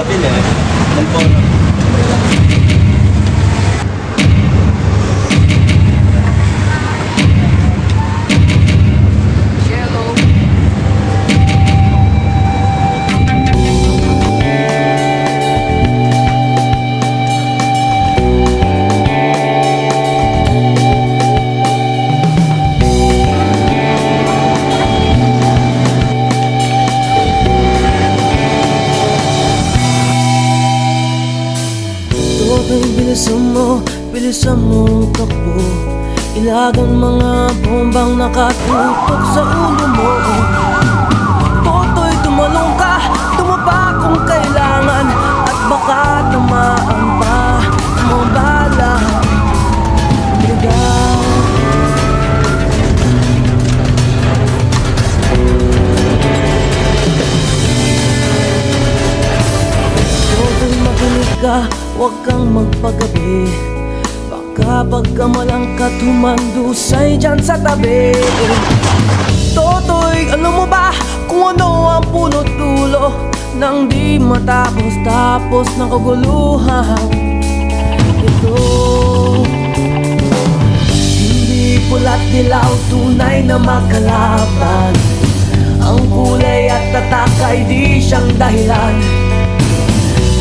Pabili, ng polo. Bilisan mo takbo, ilagan mga bombang nakatutok sa ulo mo. Toto'y tumalong ka, tumaba kung kailangan, at baka tamaan pa mo bala. Toto'y makinig ka, huwag kang magpagabi. Kapag kamalang ka tumandusay dyan sa tabi. Toto'y, alam mo ba kung ano ang punot dulo nang di matapos-tapos ng kaguluhan ito? Hindi pula't dilaw, tunay na magkalaban. Ang kulay at tatak ay di siyang dahilan.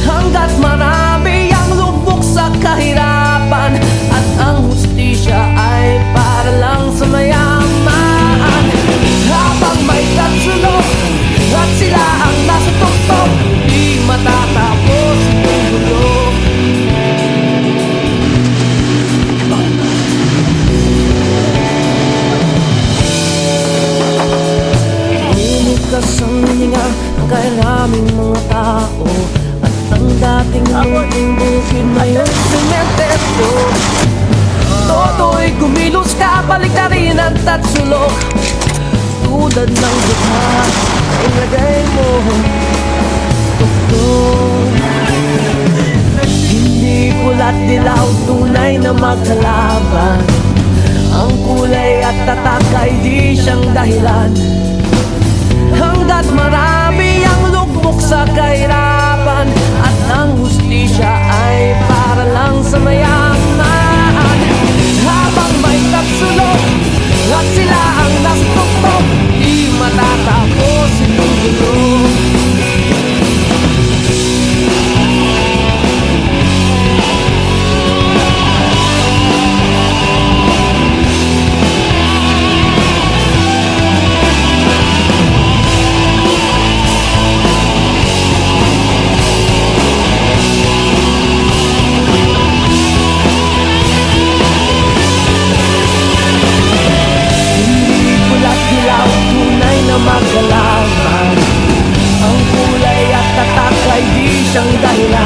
Hanggat marami ang lubog sa kahirapan, at ang hustisya ay para lang sa mayaman. Habang may tatsulok at sila ang nasa tuktok, di matatapos itong gulo. Linikas ang hininga ng kairaming mga tao, ang dating munting bukid ngayon sementeryo. Toto'y kumilos ka, balik na rin ang tatsulok. Tulad ng dukha ay lagay mo tuktok. Hindi pula't dilaw, tunay na magkalaban. Ang kulay at tatak ay di siyang dahilan. Hanggat marami ang lugmok sa kahirapan, at ang hustisya ay para lang sa mayaman. Habang may tatsulok at sila ang nasa tuktok, di matatapos itong gulo. Magkalaban, ang kulay at tatak ay di siyang dahilan.